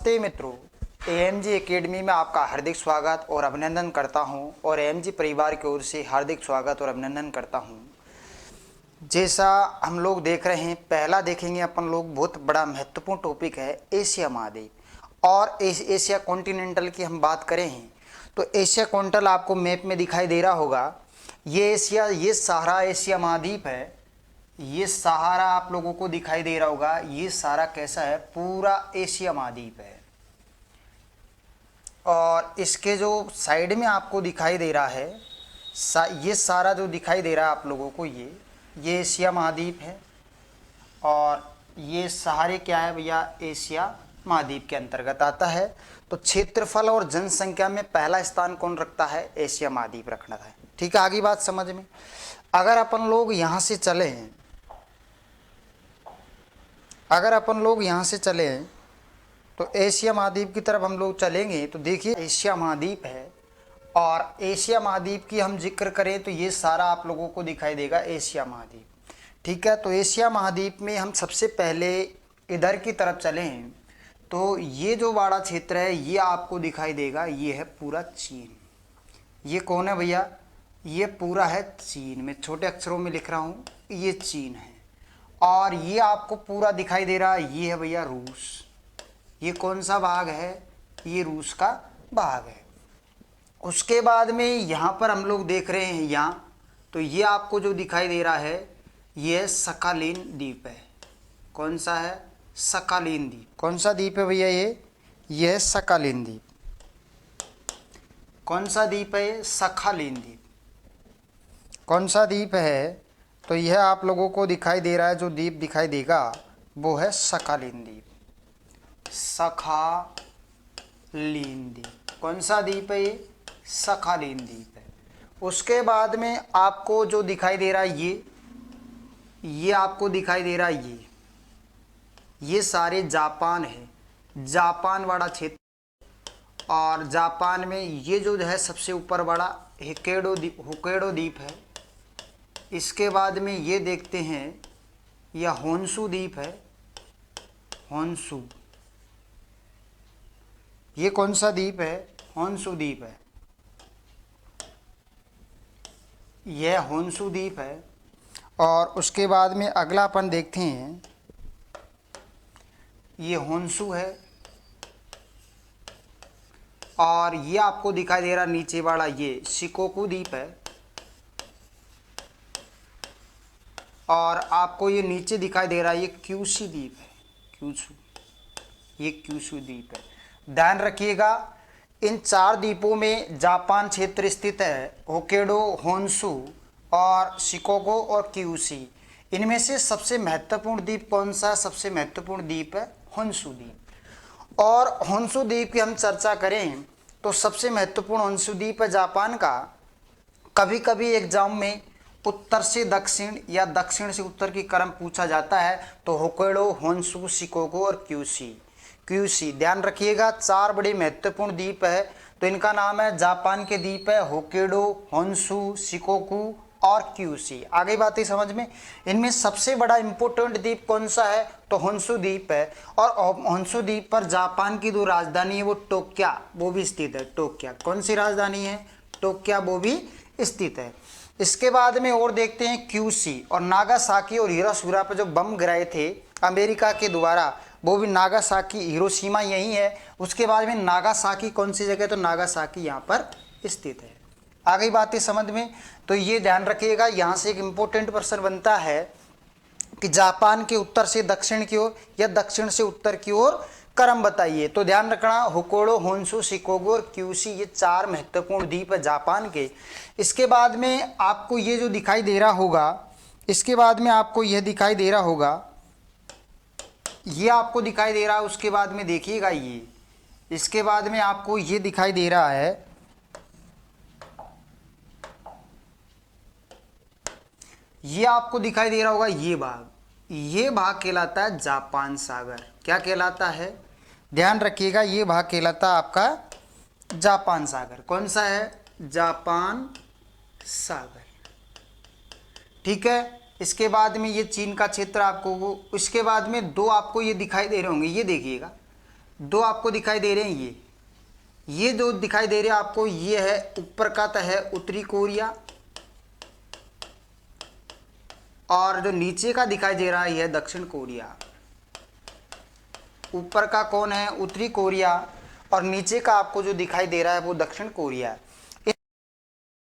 नमस्ते मित्रों, AMG academy में आपका हार्दिक स्वागत और अभिनंदन करता हूं और एएमजी परिवार की ओर से हार्दिक स्वागत और अभिनंदन करता हूं। जैसा हम लोग देख रहे हैं, पहला देखेंगे अपन लोग, बहुत बड़ा महत्वपूर्ण टॉपिक है एशिया महाद्वीप और एशिया कॉन्टिनेंटल की हम बात करें हैं तो एशिया कॉन्टिनेंटल आपको मैप में दिखाई दे रहा होगा। ये एशिया, ये सहारा एशिया महाद्वीप है। ये सहारा आप लोगों को दिखाई दे रहा होगा। ये सारा कैसा है, पूरा एशिया महाद्वीप है। और इसके जो साइड में आपको दिखाई दे रहा है, ये सारा जो दिखाई दे रहा है आप लोगों को, ये एशिया महाद्वीप है। और ये सहारे क्या है भैया, एशिया महाद्वीप के अंतर्गत आता है। तो क्षेत्रफल और जनसंख्या में पहला स्थान कौन रखता है, एशिया महाद्वीप रखना है। ठीक है, आगे बात समझ में। अगर अपन लोग यहाँ से चले हैं, तो एशिया महाद्वीप की तरफ हम लोग चलेंगे तो देखिए एशिया महाद्वीप है। और एशिया महाद्वीप की हम जिक्र करें तो ये सारा आप लोगों को दिखाई देगा एशिया महाद्वीप। ठीक है, तो एशिया महाद्वीप में हम सबसे पहले इधर की तरफ चले हैं तो ये जो बड़ा क्षेत्र है ये आपको दिखाई देगा, ये है पूरा चीन। ये कौन है भैया, ये पूरा है चीन। मैं छोटे अक्षरों में लिख रहा हूँ, ये चीन है। और ये आपको पूरा दिखाई दे रहा है, ये है भैया रूस। ये कौन सा भाग है, ये रूस का भाग है। उसके बाद में यहाँ पर हम लोग देख रहे हैं यहाँ, तो ये आपको जो दिखाई दे रहा है ये सखालीन द्वीप है। कौन सा है, सखालीन द्वीप। कौन सा द्वीप है भैया, ये है सखालीन द्वीप। कौन सा द्वीप है ये, सखालीन द्वीप। कौन सा द्वीप है, तो यह आप लोगों को दिखाई दे रहा है, जो द्वीप दिखाई देगा वो है सखालीन द्वीप। सखालीन द्वीप। कौन सा द्वीप है ये, सखालीन द्वीप है। उसके बाद में आपको जो दिखाई दे रहा है ये आपको दिखाई दे रहा है, ये सारे जापान है, जापान वाला क्षेत्र। और जापान में ये जो है सबसे ऊपर बड़ा होक्काइडो द्वीप है। इसके बाद में ये देखते हैं, यह होन्शु द्वीप है, होन्शु। ये कौन सा द्वीप है, होन्शु द्वीप है। यह होन्शु द्वीप है। और उसके बाद में अगला अपन देखते हैं, ये होन्शु है। और ये आपको दिखाई दे रहा नीचे वाला, ये शिकोकू द्वीप है। और आपको ये नीचे दिखाई दे रहा है, ये क्यूशू द्वीप है, क्यूशू। ये क्यूशू द्वीप है। ध्यान रखिएगा, इन चार द्वीपों में जापान क्षेत्र स्थित है, होक्काइडो, होन्शु और शिकोगो और क्यूशू। इनमें से सबसे महत्वपूर्ण द्वीप कौन सा है, सबसे महत्वपूर्ण द्वीप है होन्शु द्वीप। और होन्शु द्वीप की हम चर्चा करें तो सबसे महत्वपूर्ण होन्शु द्वीप है जापान का। कभी कभी एग्जाम में उत्तर से दक्षिण या दक्षिण से उत्तर की क्रम पूछा जाता है, तो होक्काइडो, होन्शु, शिकोगो और क्यूशू। ध्यान रखिएगा, चार बड़े महत्वपूर्ण द्वीप है, तो इनका नाम है, जापान के द्वीप है होक्काइडो, होन्शु, शिकोकू और क्यूशू। आगे बातें समझ में। इनमें सबसे बड़ा इंपोर्टेंट द्वीप कौन सा है, तो होन्शु द्वीप है। और होन्शु द्वीप पर जापान की जो राजधानी है वो टोक्यो, वो भी स्थित है। टोक्यो कौन सी राजधानी है, टोक्यो, वो भी स्थित है। इसके बाद में और देखते हैं क्यूशू। और नागासाकी और हिरोशिमा पर जो बम गिराए थे अमेरिका के द्वारा, वो भी नागासाकी, हिरोशिमा यही है। उसके बाद में नागासाकी कौन सी जगह, तो नागासाकी यहाँ पर स्थित है। आ गई बातें समझ में। तो ये ध्यान रखिएगा, यहाँ से एक इम्पोर्टेंट प्रश्न बनता है कि जापान के उत्तर से दक्षिण की ओर या दक्षिण से उत्तर की ओर क्रम बताइए। तो ध्यान रखना, होक्काइडो, होन्शु, शिकोगो और क्यूशू, ये चार महत्वपूर्ण द्वीप है जापान के। इसके बाद में आपको ये जो दिखाई दे रहा होगा, इसके बाद में आपको यह दिखाई दे रहा होगा, ये आपको दिखाई दे रहा है। उसके बाद में देखिएगा, ये इसके बाद में आपको ये दिखाई दे रहा है, ये आपको दिखाई दे रहा होगा, ये भाग कहलाता है जापान सागर। क्या कहलाता है, ध्यान रखिएगा, ये भाग कहलाता है आपका जापान सागर। कौन सा है, जापान सागर। ठीक है। इसके बाद में ये चीन का क्षेत्र आपको, इसके बाद में दो आपको ये दिखाई दे रहे होंगे, ये देखिएगा, दो आपको दिखाई दे रहे हैं, ये जो दिखाई दे रहे हैं आपको, ये है ऊपर का तह है उत्तरी कोरिया, और जो नीचे का दिखाई दे रहा है यह दक्षिण कोरिया। ऊपर का कौन है? उत्तरी कोरिया, और नीचे का आपको जो दिखाई दे रहा है वो दक्षिण कोरिया।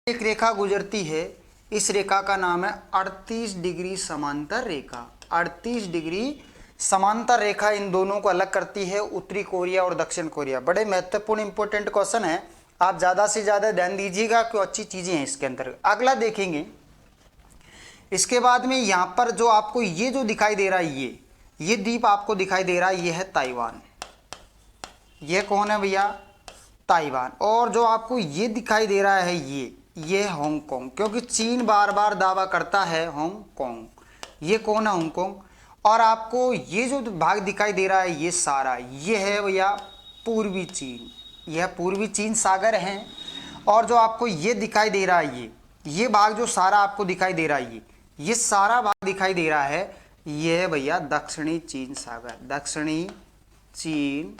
एक रेखा गुजरती है, इस रेखा का नाम है 38 डिग्री समांतर रेखा। 38 डिग्री समांतर रेखा इन दोनों को अलग करती है, उत्तरी कोरिया और दक्षिण कोरिया। बड़े महत्वपूर्ण इंपॉर्टेंट क्वेश्चन है, आप ज़्यादा से ज़्यादा ध्यान दीजिएगा, क्यों अच्छी चीज़ें हैं इसके अंदर। अगला देखेंगे, इसके बाद में यहाँ पर जो आपको ये जो दिखाई दे रहा है, ये द्वीप आपको दिखाई दे रहा है, ये है ताइवान। ये कौन है भैया? ताइवान। और जो आपको ये दिखाई दे रहा है ये हांगकांग, क्योंकि चीन बार बार दावा करता है हांगकांग। ये कौन है? हांगकांग। और आपको ये जो भाग दिखाई दे रहा है ये सारा, ये है भैया पूर्वी चीन, यह पूर्वी चीन सागर है। और जो आपको ये दिखाई दे रहा है ये भाग जो सारा आपको दिखाई दे रहा है, ये सारा भाग दिखाई दे रहा है, ये है भैया दक्षिणी चीन सागर। दक्षिणी चीन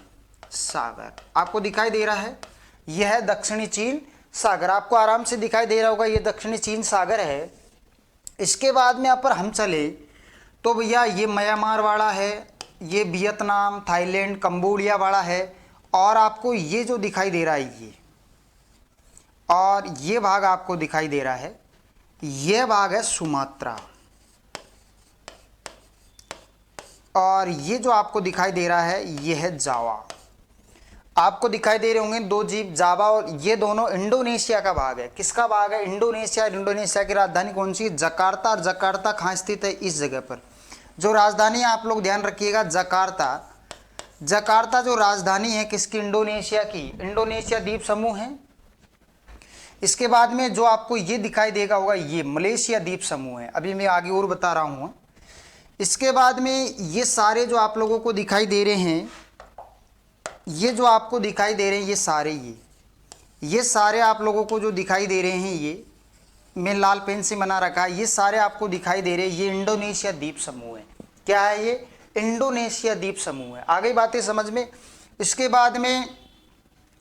सागर आपको दिखाई दे रहा है, यह है दक्षिणी चीन सागर। आपको आराम से दिखाई दे रहा होगा, ये दक्षिणी चीन सागर है। इसके बाद में यहाँ पर हम चले तो भैया ये म्यांमार वाला है, ये वियतनाम, थाईलैंड, कंबोडिया वाला है। और आपको ये जो दिखाई दे रहा है ये, और ये भाग आपको दिखाई दे रहा है, ये भाग है सुमात्रा। और ये जो आपको दिखाई दे रहा है ये है जावा। आपको दिखाई दे रहे होंगे दो द्वीप, जावा, और ये दोनों इंडोनेशिया का भाग है। किसका भाग है? इंडोनेशिया। इंडोनेशिया की राजधानी कौन सी है? जकार्ता। और जकार्ता कहाँ स्थित है? इस जगह पर। जो राजधानी आप लोग ध्यान रखिएगा, जकार्ता। जकार्ता जो राजधानी है किसकी? इंडोनेशिया की। इंडोनेशिया द्वीप समूह है। इसके बाद में जो आपको ये दिखाई देगा होगा, ये मलेशिया द्वीप समूह है। अभी मैं आगे और बता रहा हूँ। इसके बाद में ये सारे जो आप लोगों को दिखाई दे रहे हैं, ये जो आपको दिखाई दे रहे हैं, ये सारे आप लोगों को जो दिखाई दे रहे हैं, ये मैं लाल पेन से बना रखा है, ये सारे आपको दिखाई दे रहे हैं, ये इंडोनेशिया द्वीप समूह है। क्या है ये? इंडोनेशिया द्वीप समूह है। आ गई बातें समझ में? इसके बाद में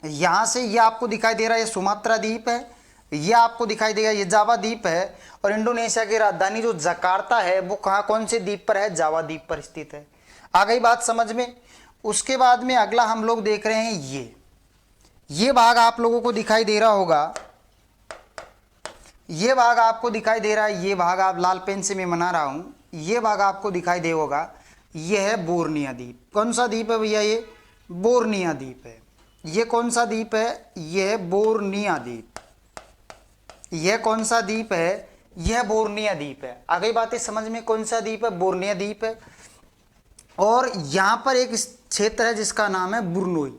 यहाँ से ये आपको दिखाई दे रहा है, ये सुमात्रा द्वीप है। ये आपको दिखाई देगा, ये जावा द्वीप है। और इंडोनेशिया की राजधानी जो जकार्ता है वो कहाँ, कौन से द्वीप पर है? जावा द्वीप पर स्थित है। आ गई बात समझ में? उसके बाद में अगला हम लोग देख रहे हैं, ये भाग आप लोगों को दिखाई दे रहा होगा, ये भाग आपको दिखाई दे रहा है, ये भाग आप लाल पेन से मैं बना रहा हूं, ये भाग आपको दिखाई दे होगा, ये है बोर्निया द्वीप। कौन सा द्वीप है भैया? ये बोर्निया द्वीप है। ये कौन सा द्वीप है? ये है बोर्निया द्वीप। यह कौन सा द्वीप है? यह बोर्निया द्वीप है। आ गई बातें समझ में? कौन सा द्वीप है? बोर्निया द्वीप है। और यहाँ पर एक क्षेत्र है जिसका नाम है बुरनोई।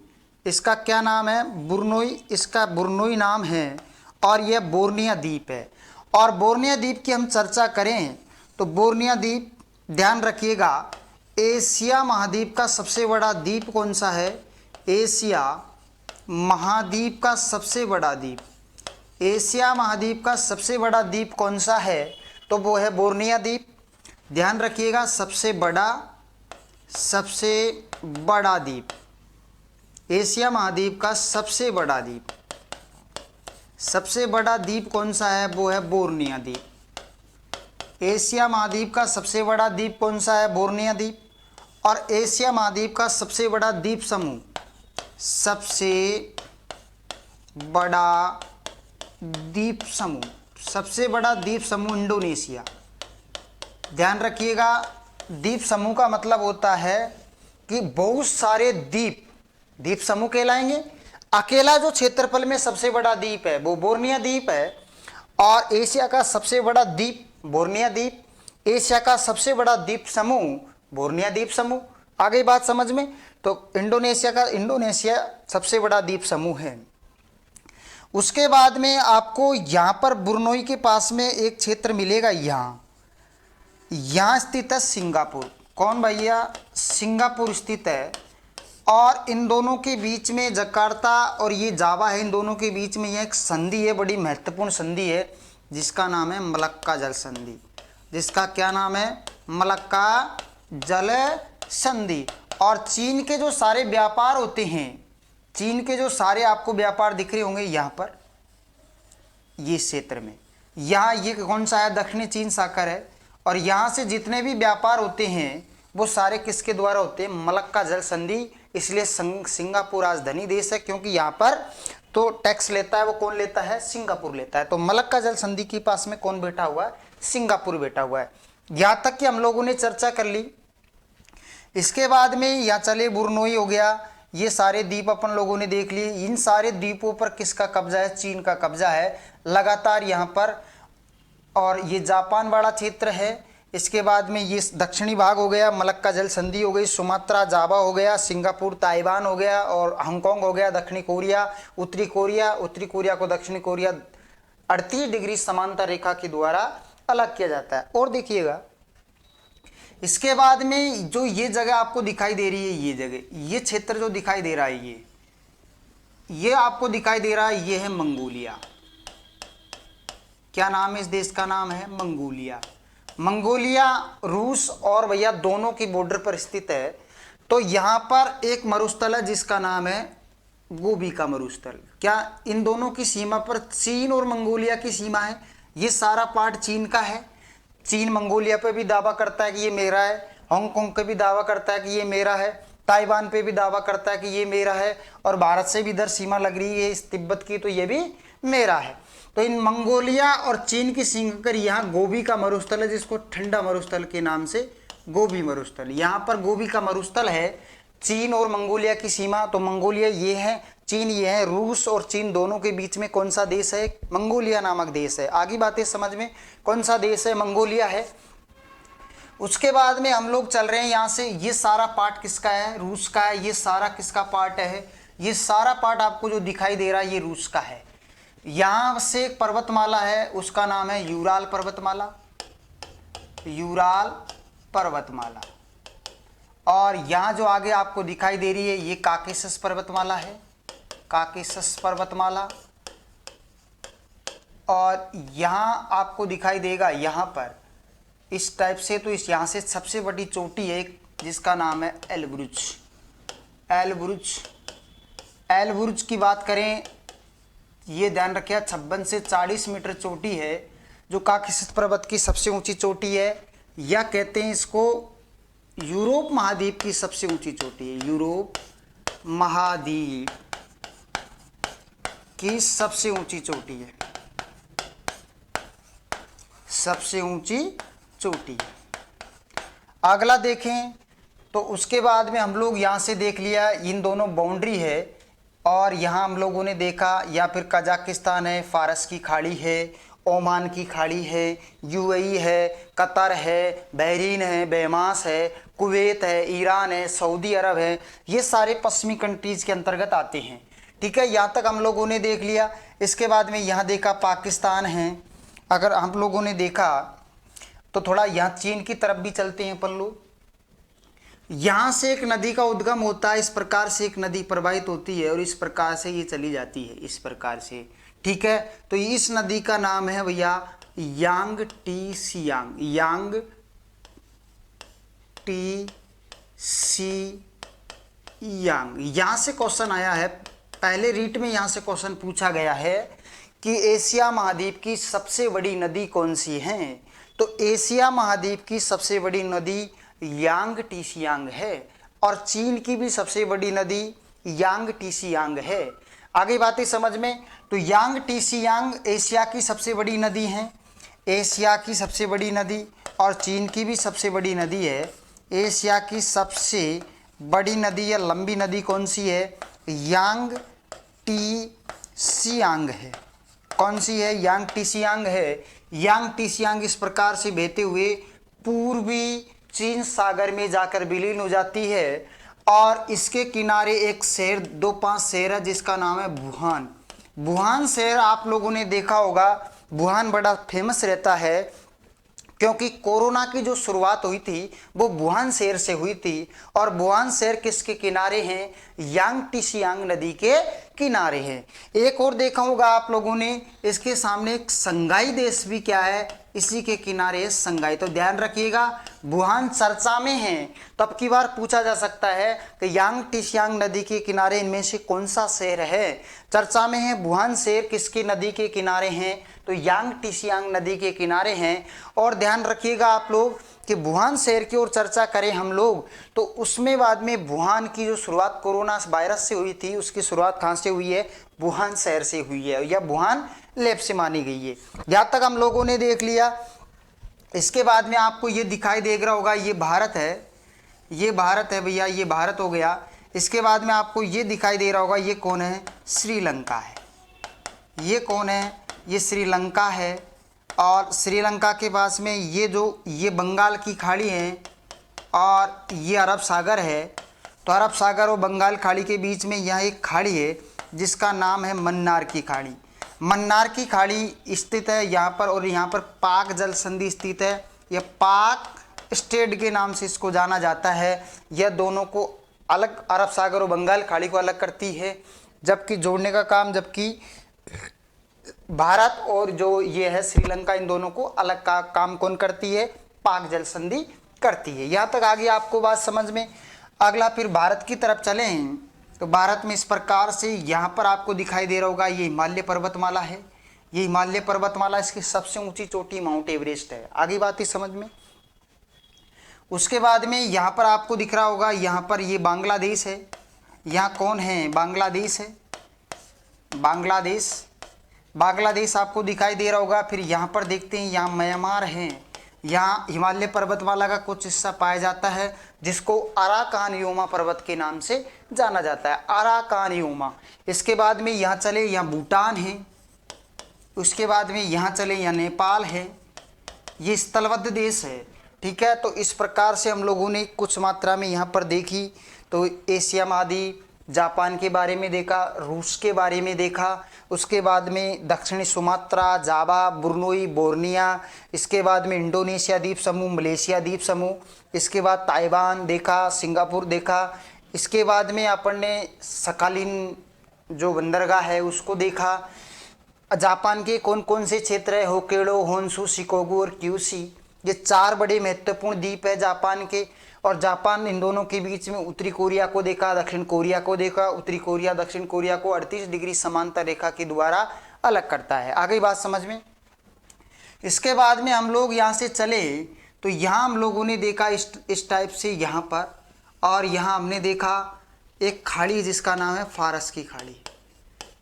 इसका क्या नाम है? बुरनोई। इसका बुरनोई नाम है, और यह बोर्निया द्वीप है। और बोर्निया द्वीप की हम चर्चा करें तो बोर्निया द्वीप, ध्यान रखिएगा, एशिया महाद्वीप का सबसे बड़ा द्वीप कौन सा है? एशिया महाद्वीप का सबसे बड़ा द्वीप। एशिया महाद्वीप का सबसे बड़ा द्वीप कौन सा है? तो वो है बोर्निया द्वीप। ध्यान रखिएगा, सबसे बड़ा द्वीप, एशिया महाद्वीप का सबसे बड़ा द्वीप। सबसे बड़ा द्वीप कौन सा है? वो है बोर्निया द्वीप। एशिया महाद्वीप का सबसे बड़ा द्वीप कौन सा है? बोर्निया द्वीप। और एशिया महाद्वीप का सबसे बड़ा द्वीप समूह, सबसे बड़ा द्वीप समूह इंडोनेशिया। ध्यान रखिएगा, द्वीप समूह का मतलब होता है कि बहुत सारे द्वीप समूह कहलाएंगे। अकेला जो क्षेत्रफल में सबसे बड़ा द्वीप है वो बोर्निया द्वीप है। और एशिया का सबसे बड़ा द्वीप बोर्निया द्वीप, एशिया का सबसे बड़ा द्वीप समूह बोर्निया द्वीप समूह। आ गई बात समझ में? तो इंडोनेशिया सबसे बड़ा द्वीप समूह है। उसके बाद में आपको यहाँ पर बुरनोई के पास में एक क्षेत्र मिलेगा, यहाँ स्थित है सिंगापुर। कौन भैया? सिंगापुर स्थित है। और इन दोनों के बीच में जकार्ता और ये जावा है, इन दोनों के बीच में यह एक संधि है, बड़ी महत्वपूर्ण संधि है, जिसका नाम है मलक्का जल संधि। जिसका क्या नाम है? मलक्का जल संधि। और चीन के जो सारे व्यापार होते हैं, चीन के जो सारे आपको व्यापार दिख रहे होंगे यहाँ पर, ये क्षेत्र में, यहाँ ये कौन सा है, दक्षिणी चीन सागर है। और यहाँ से जितने भी व्यापार होते हैं वो सारे किसके द्वारा होते हैं, मलक्का जल संधि। इसलिए सिंगापुर राजधानी देश है, क्योंकि यहाँ पर तो टैक्स लेता है वो कौन लेता है, सिंगापुर लेता है। तो मलक्का जल संधि के पास में कौन बैठा हुआ है, सिंगापुर बैठा हुआ है। यहाँ तक कि हम लोगों ने चर्चा कर ली। इसके बाद में यहाँ चले, बुरनोई हो गया, ये सारे द्वीप अपन लोगों ने देख लिए। इन सारे द्वीपों पर किसका कब्जा है, चीन का कब्जा है लगातार यहाँ पर। और ये जापान वाला क्षेत्र है। इसके बाद में ये दक्षिणी भाग हो गया, मलक्का जल संधि हो गई, सुमात्रा, जावा हो गया, सिंगापुर, ताइवान हो गया, और हांगकांग हो गया, दक्षिणी कोरिया, उत्तरी कोरिया, उत्तरी कोरिया को दक्षिणी कोरिया 38 डिग्री समांतर रेखा के द्वारा अलग किया जाता है। और देखिएगा इसके बाद में जो ये जगह आपको दिखाई दे रही है, ये जगह, ये क्षेत्र जो दिखाई दे रहा है, ये आपको दिखाई दे रहा है, ये है मंगोलिया। क्या नाम है इस देश का, नाम है मंगोलिया। मंगोलिया रूस और भैया दोनों की बॉर्डर पर स्थित है। तो यहाँ पर एक मरुस्थल है जिसका नाम है गोबी का मरुस्थल। क्या इन दोनों की सीमा पर चीन और मंगोलिया की सीमा है। ये सारा पार्ट चीन का है। चीन मंगोलिया पे भी दावा करता है कि ये मेरा है, हांगकांग पे भी दावा करता है कि ये मेरा है, ताइवान पे भी दावा करता है कि ये मेरा है, और भारत से भी इधर सीमा लग रही है इस तिब्बत की, तो ये भी मेरा है। तो इन मंगोलिया और चीन की सीमा कर यहाँ गोबी का मरुस्थल है, जिसको ठंडा मरुस्थल के नाम से गोबी मरुस्थल, यहाँ पर गोबी का मरुस्थल है। चीन और मंगोलिया की सीमा, तो मंगोलिया ये है, चीन ये है। रूस और चीन दोनों के बीच में कौन सा देश है, मंगोलिया नामक देश है। आगे बातें समझ में, कौन सा देश है, मंगोलिया है। उसके बाद में हम लोग चल रहे हैं यहाँ से, ये सारा पार्ट किसका है, रूस का है। ये सारा किसका पार्ट है, ये सारा पार्ट आपको जो दिखाई दे रहा है ये रूस का है। यहाँ से एक पर्वतमाला है, उसका नाम है यूराल पर्वतमाला, यूराल पर्वतमाला। और यहाँ जो आगे आपको दिखाई दे रही है ये काकेशस पर्वतमाला है, काकेशस पर्वतमाला। और यहाँ आपको दिखाई देगा यहाँ पर इस टाइप से, तो इस यहाँ से सबसे बड़ी चोटी है जिसका नाम है एलब्रुज। एलब्रुज, एलब्रुज की बात करें, ये ध्यान रखिए 56 से 40 मीटर चोटी है, जो काकेशस पर्वत की सबसे ऊंची चोटी है। या कहते हैं इसको यूरोप महाद्वीप की सबसे ऊंची चोटी है, यूरोप महाद्वीप की सबसे ऊंची चोटी है, सबसे ऊंची चोटी। अगला देखें तो उसके बाद में हम लोग यहाँ से देख लिया इन दोनों बाउंड्री है, और यहाँ हम लोगों ने देखा या फिर कजाकिस्तान है, फारस की खाड़ी है, ओमान की खाड़ी है, यूएई है, कतर है, बहरीन है, बेमास है, कुवैत है, ईरान है, सऊदी अरब है। ये सारे पश्चिमी कंट्रीज़ के अंतर्गत आते हैं। ठीक है, यहाँ तक हम लोगों ने देख लिया। इसके बाद में यहाँ देखा पाकिस्तान है। अगर हम लोगों ने देखा तो थोड़ा यहाँ चीन की तरफ भी चलते हैं अपन लोग। यहाँ से एक नदी का उद्गम होता है, इस प्रकार से एक नदी प्रवाहित होती है और इस प्रकार से ये चली जाती है, इस प्रकार से। ठीक है, तो इस नदी का नाम है भैया यांग टी सियांग, यांग टी सी यांग। यहाँ से क्वेश्चन आया है, पहले रीट में यहाँ से क्वेश्चन पूछा गया है कि एशिया महाद्वीप की सबसे बड़ी नदी कौन सी है। तो एशिया महाद्वीप की सबसे बड़ी नदी यांग टीसियांग है, और चीन की भी सबसे बड़ी नदी यांग टीसियांग है। आगे बातें समझ में, तो यांग टीसियांग एशिया की सबसे बड़ी नदी है, एशिया की सबसे बड़ी नदी, और चीन की भी सबसे बड़ी नदी है। एशिया की सबसे बड़ी नदी या लंबी नदी कौन सी है, यांग टीसियांग है। कौन सी है, यांग टीसियांग है। यांग टीसियांग इस प्रकार से बहते हुए पूर्वी चीन सागर में जाकर विलीन हो जाती है, और इसके किनारे एक शहर, 2-5 शहर है जिसका नाम है वुहान। वुहान शहर आप लोगों ने देखा होगा, वुहान बड़ा फेमस रहता है क्योंकि कोरोना की जो शुरुआत हुई थी वो वुहान शहर से हुई थी। और वुहान शहर किसके किनारे हैं, यांग टीसियांग नदी के किनारे हैं। एक और देखा होगा आप लोगों ने, इसके सामने एक संगाई देश भी क्या है, इसी के किनारे है संगाई। तो ध्यान रखिएगा, वुहान चर्चा में है। तो अब की बार पूछा जा सकता है कि यांग टिसियांग नदी के किनारे इनमें से कौन सा शहर है, चर्चा में है। वुहान शहर किसकी नदी के किनारे हैं, तो यांग टिसियांग नदी के किनारे हैं। और ध्यान रखिएगा आप लोग कि वुहान शहर की ओर चर्चा करें हम लोग, तो उसमें बाद में वुहान की जो शुरुआत कोरोना वायरस से हुई थी, उसकी शुरुआत कहाँ से हुई है, वुहान शहर से हुई है, या वुहान लैब से मानी गई है। यहाँ तक हम लोगों ने देख लिया। इसके बाद में आपको ये दिखाई दे रहा होगा, ये भारत है, ये भारत है भैया, ये भारत हो गया। इसके बाद में आपको ये दिखाई दे रहा होगा, ये कौन है, श्रीलंका है। ये कौन है, ये श्रीलंका है। और श्रीलंका के पास में ये बंगाल की खाड़ी है और ये अरब सागर है। तो अरब सागर और बंगाल खाड़ी के बीच में यहाँ एक खाड़ी है जिसका नाम है मन्नार की खाड़ी। मन्नार की खाड़ी स्थित है यहाँ पर, और यहाँ पर पाक जल संधि स्थित है। यह पाक स्टेट के नाम से इसको जाना जाता है। यह दोनों को अलग, अरब सागर और बंगाल खाड़ी को अलग करती है, जबकि जोड़ने का काम, जबकि भारत और जो ये है श्रीलंका, इन दोनों को अलग का काम कौन करती है, पाक जल संधि करती है। यहाँ तक आगे आपको बात समझ में। अगला फिर भारत की तरफ चलें, तो भारत में इस प्रकार से यहाँ पर आपको दिखाई दे रहा होगा, ये हिमालय पर्वतमाला है। ये हिमालय पर्वतमाला, इसकी सबसे ऊंची चोटी माउंट एवरेस्ट है। आगे बात ही समझ में। उसके बाद में यहाँ पर आपको दिख रहा होगा, यहाँ पर ये बांग्लादेश है। यहाँ कौन है, बांग्लादेश है, बांग्लादेश। बांग्लादेश आपको दिखाई दे रहा होगा। फिर यहाँ पर देखते हैं, यहाँ म्यांमार है। यहाँ हिमालय पर्वतमाला का कुछ हिस्सा पाया जाता है जिसको अराकानयोमा पर्वत के नाम से जाना जाता है, अराकानयोमा। इसके बाद में यहाँ चले, यहाँ भूटान है। उसके बाद में यहाँ चले, यहाँ नेपाल है। ये स्थलबद्ध देश है, ठीक है। तो इस प्रकार से हम लोगों ने कुछ मात्रा में यहाँ पर देखी। तो एशिया महाद्वीप, जापान के बारे में देखा, रूस के बारे में देखा। उसके बाद में दक्षिणी सुमात्रा, जावा, बुर्नोई, बोर्निया। इसके बाद में इंडोनेशिया द्वीप समूह, मलेशिया द्वीप समूह। इसके बाद ताइवान देखा, सिंगापुर देखा। इसके बाद में अपन ने सकालिन जो बंदरगाह है उसको देखा। जापान के कौन कौन से क्षेत्र है, होक्काइडो, होन्शु, शिकोगु और क्यूशी। ये 4 बड़े महत्वपूर्ण द्वीप है जापान के। और जापान इन दोनों के बीच में उत्तरी कोरिया को देखा, दक्षिण कोरिया को देखा। उत्तरी कोरिया दक्षिण कोरिया को 38 डिग्री समांतर रेखा के द्वारा अलग करता है। आ गई बात समझ में। इसके बाद में हम लोग यहाँ से चले, तो यहाँ हम लोगों ने देखा इस टाइप से यहाँ पर, और यहाँ हमने देखा एक खाड़ी जिसका नाम है फारस की खाड़ी।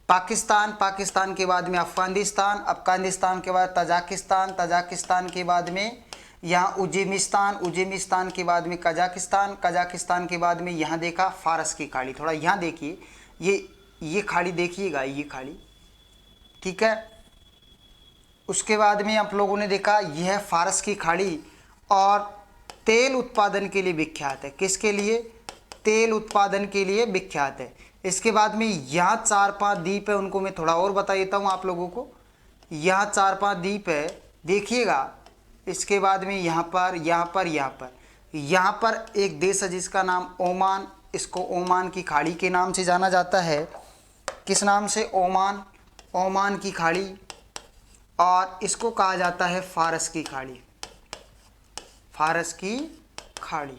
पाकिस्तान, पाकिस्तान के बाद में अफगानिस्तान, अफगानिस्तान के बाद तजाकिस्तान, तजाकिस्तान के बाद में यहाँ उज्बेकिस्तान, उज्बेकिस्तान के बाद में कजाकिस्तान, कजाकिस्तान के बाद में यहाँ देखा फारस की खाड़ी। थोड़ा यहाँ देखिए, ये खाड़ी देखिएगा, ये खाड़ी, ठीक है। उसके बाद में आप लोगों ने देखा यह है फारस की खाड़ी, और तेल उत्पादन के लिए विख्यात है। किसके लिए, तेल उत्पादन के लिए विख्यात है। इसके बाद में यहाँ 4-5 द्वीप है, उनको मैं थोड़ा और बता देता हूँ आप लोगों को। यहाँ 4-5 द्वीप है, देखिएगा। इसके बाद में यहाँ पर एक देश है जिसका नाम ओमान। इसको ओमान की खाड़ी के नाम से जाना जाता है। किस नाम से, ओमान, ओमान की खाड़ी। और इसको कहा जाता है फारस की खाड़ी, फारस की खाड़ी,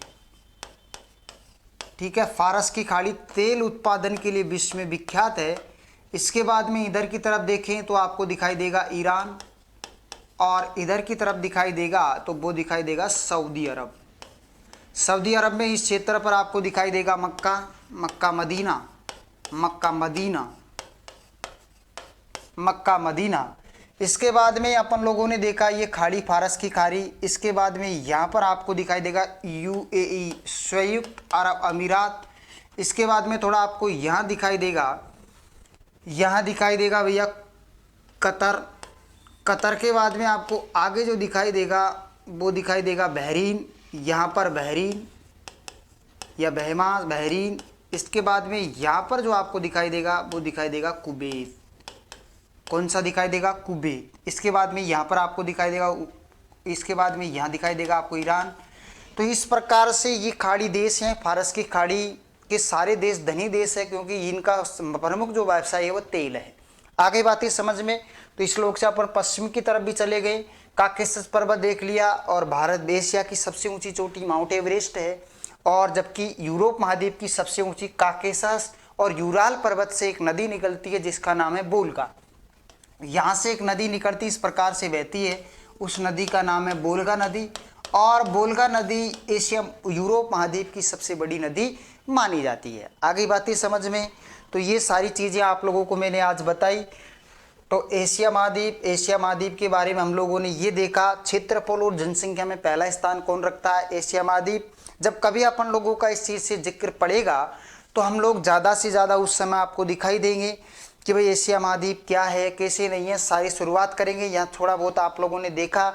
ठीक है। फारस की खाड़ी तेल उत्पादन के लिए विश्व में विख्यात है। इसके बाद में इधर की तरफ देखें तो आपको दिखाई देगा ईरान, और इधर की तरफ दिखाई देगा तो वो दिखाई देगा सऊदी अरब। सऊदी अरब में इस क्षेत्र पर आपको दिखाई देगा Mecca, Mecca Medina, Mecca Medina, Mecca Medina. इसके बाद में अपन लोगों ने देखा ये खाड़ी फारस की खाड़ी। इसके बाद में यहाँ पर आपको दिखाई देगा UAE, संयुक्त अरब अमीरात। इसके बाद में थोड़ा आपको यहाँ दिखाई देगा भैया कतर। कतर के बाद में आपको आगे जो दिखाई देगा वो दिखाई देगा बहरीन, यहाँ पर बहरीन या बहमास, बहरीन। इसके बाद में यहाँ पर जो आपको दिखाई देगा वो दिखाई देगा कुवैत। कौन सा दिखाई देगा, कुवैत। इसके बाद में यहाँ पर आपको दिखाई देगा, इसके बाद में यहाँ दिखाई देगा आपको ईरान। तो इस प्रकार से ये खाड़ी देश हैं, फारस की खाड़ी, के सारे देश धनी देश है, क्योंकि इनका प्रमुख जो व्यवसाय है वो तेल है। आगे बातें समझ में, तो इस श्लोक से अपन पश्चिम की तरफ भी चले गए, काकेशस पर्वत देख लिया, और भारत एशिया की सबसे ऊंची चोटी माउंट एवरेस्ट है, और जबकि यूरोप महाद्वीप की सबसे ऊंची काकेशस और यूराल पर्वत से एक नदी निकलती है जिसका नाम है वोल्गा। यहाँ से एक नदी निकलती इस प्रकार से बहती है, उस नदी का नाम है वोल्गा नदी, और वोल्गा नदी एशिया यूरोप महाद्वीप की सबसे बड़ी नदी मानी जाती है। आगे बातें समझ में, तो ये सारी चीज़ें आप लोगों को मैंने आज बताई। तो एशिया महाद्वीप के बारे में हम लोगों ने ये देखा, क्षेत्रफल और जनसंख्या में पहला स्थान कौन रखता है, एशिया महाद्वीप। जब कभी अपन लोगों का इस चीज़ से जिक्र पड़ेगा तो हम लोग ज़्यादा से ज़्यादा उस समय आपको दिखाई देंगे कि भाई एशिया महाद्वीप क्या है, कैसे नहीं है, सारी शुरुआत करेंगे। यहाँ थोड़ा बहुत आप लोगों ने देखा,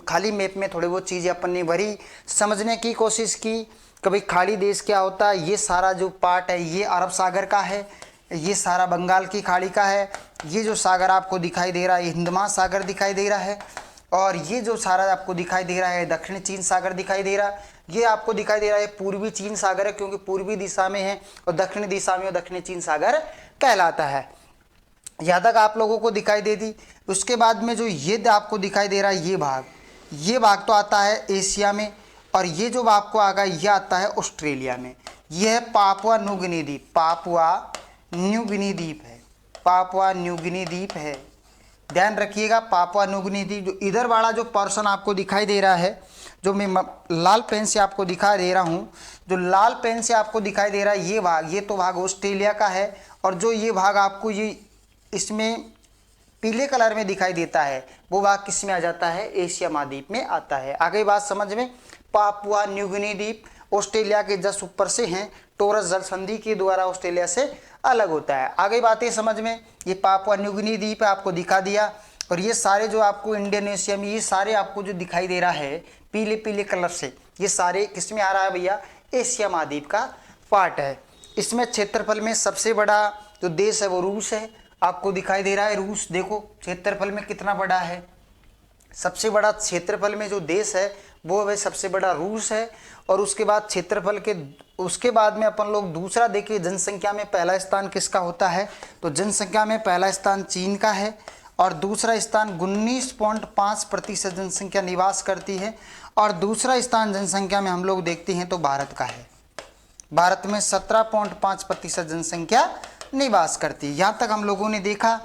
खाली मैप में थोड़ी बहुत चीज़ें अपन ने भरी, समझने की कोशिश की कि भाई खाड़ी देश क्या होता है। ये सारा जो पार्ट है ये अरब सागर का है, ये सारा बंगाल की खाड़ी का है, ये जो सागर आपको दिखाई दे रहा है ये हिंद महासागर दिखाई दे रहा है, और ये जो सारा आपको दिखाई दे रहा है दक्षिण चीन सागर दिखाई दे रहा है, ये आपको दिखाई दे रहा है पूर्वी चीन सागर है, क्योंकि पूर्वी दिशा में है, और दक्षिणी दिशा में दक्षिणी चीन सागर कहलाता है। यहाँ तक आप लोगों को दिखाई दे दी। उसके बाद में जो ये आपको दिखाई दे रहा है ये भाग तो आता है एशिया में, और ये जो आपको आगा ये आता है ऑस्ट्रेलिया में। यह है पापुआ न्यू गिनी द्वीप, पापुआ न्यू गिनी द्वीप है, पापुआ न्यू गिनी द्वीप है, ध्यान रखिएगा। पापुआ न्यू गिनी द्वीप, जो इधर वाला जो पर्सन आपको दिखाई दे रहा है, जो मैं लाल पेन से आपको दिखा दे रहा हूँ, जो लाल पेन से आपको दिखाई दे रहा है ये भाग, ये तो भाग ऑस्ट्रेलिया का है, और जो ये भाग आपको ये इसमें पीले कलर में दिखाई देता है वो भाग किस में आ जाता है, एशिया महाद्वीप में आता है। आगे बात समझ में, पापुआ न्यू गिनी द्वीप ऑस्ट्रेलिया के जस्ट ऊपर से हैं, टोरस जल संधि के द्वारा ऑस्ट्रेलिया से अलग होता है। आगे बातें समझ में, ये पापुआ न्यू गिनी द्वीप आपको दिखा दिया, और ये सारे जो आपको इंडोनेशिया में ये सारे आपको जो दिखाई दे रहा है पीले पीले कलर से, ये सारे किस में आ रहा है भैया, एशिया महाद्वीप का पार्ट है। इसमें क्षेत्रफल में सबसे बड़ा जो देश है वो रूस है, आपको दिखाई दे रहा है रूस, देखो क्षेत्रफल में कितना बड़ा है। सबसे बड़ा क्षेत्रफल में जो देश है वो है सबसे बड़ा रूस है, और उसके बाद क्षेत्रफल के उसके बाद में अपन लोग दूसरा देखिए, जनसंख्या में पहला स्थान किसका होता है, तो जनसंख्या में पहला स्थान चीन का है, और दूसरा स्थान 19.5% जनसंख्या निवास करती है, और दूसरा स्थान जनसंख्या में हम लोग देखते हैं तो भारत का है। भारत में 17.5% जनसंख्या निवास करती है। यहाँ तक हम लोगों ने देखा,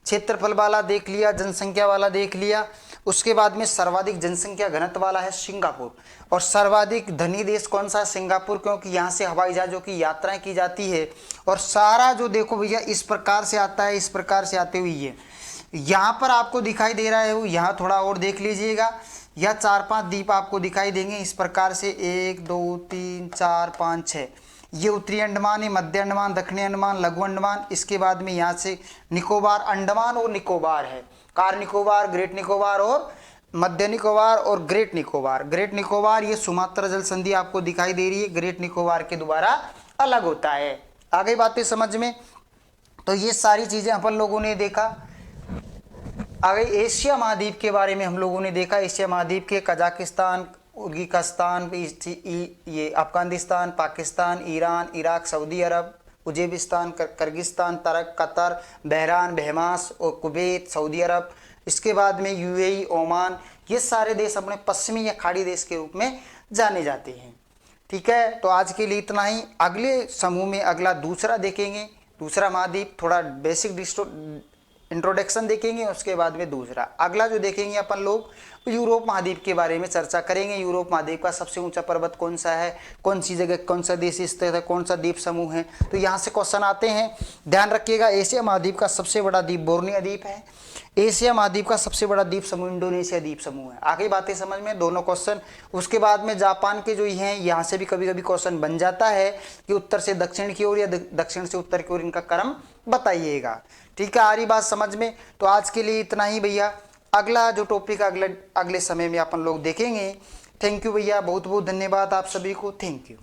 क्षेत्रफल वाला देख लिया, जनसंख्या वाला देख लिया। उसके बाद में सर्वाधिक जनसंख्या घनत्व वाला है सिंगापुर, और सर्वाधिक धनी देश कौन सा है, सिंगापुर, क्योंकि यहाँ से हवाई जहाज़ों की यात्राएं की जाती है। और सारा जो देखो भैया इस प्रकार से आता है, इस प्रकार से आते हुए ये यहाँ पर आपको दिखाई दे रहा है, वो यहाँ थोड़ा और देख लीजिएगा, यह 4-5 द्वीप आपको दिखाई देंगे इस प्रकार से, 1 2 3 4 5 6, ये उत्तरी अंडमान है, मध्य अंडमान, दक्षिणी अंडमान, लघु अंडमान। इसके बाद में यहाँ से निकोबार, अंडमान और निकोबार है, कार निकोबार, ग्रेट निकोबार और मध्य निकोबार और ग्रेट निकोबार। ग्रेट निकोबार ये सुमात्रा जल संधि आपको दिखाई दे रही है, ग्रेट निकोबार के द्वारा अलग होता है। आगे बातें समझ में, तो ये सारी चीज़ें अपन लोगों ने देखा। आगे एशिया महाद्वीप के बारे में हम लोगों ने देखा, एशिया महाद्वीप के कजाकिस्तान, उज्बेकिस्तान, ये Afghanistan, Pakistan, Iran, Iraq, Saudi Arab, Uzbekistan, Kyrgyzstan, Turk, Qatar, Bahrain, Bahamas और कुवैत, सऊदी अरब। इसके बाद में यूएई, ओमान, ये सारे देश अपने पश्चिमी या खाड़ी देश के रूप में जाने जाते हैं। ठीक है, तो आज के लिए इतना ही। अगले समूह में अगला दूसरा देखेंगे, दूसरा महाद्वीप, थोड़ा बेसिक इंट्रोडक्शन देखेंगे, उसके बाद में दूसरा अगला जो देखेंगे अपन लोग यूरोप महाद्वीप के बारे में चर्चा करेंगे। यूरोप महाद्वीप का सबसे ऊंचा पर्वत कौन सा है, कौन सी जगह, कौन सा देश स्थित है, कौन सा द्वीप समूह है, तो यहाँ से क्वेश्चन आते हैं। ध्यान रखिएगा, एशिया महाद्वीप का सबसे बड़ा द्वीप बोर्नियो द्वीप है, एशिया महाद्वीप का सबसे बड़ा द्वीप समूह इंडोनेशिया द्वीप समूह है। आगे बातें समझ में, दोनों क्वेश्चन। उसके बाद में जापान के जो हैं, यहाँ से भी कभी कभी क्वेश्चन बन जाता है कि उत्तर से दक्षिण की ओर या दक्षिण से उत्तर की ओर इनका क्रम बताइएगा। ठीक है, आ रही बात समझ में। तो आज के लिए इतना ही भैया, अगला जो टॉपिक अगले समय में अपन लोग देखेंगे। थैंक यू भैया, बहुत बहुत धन्यवाद आप सभी को, थैंक यू।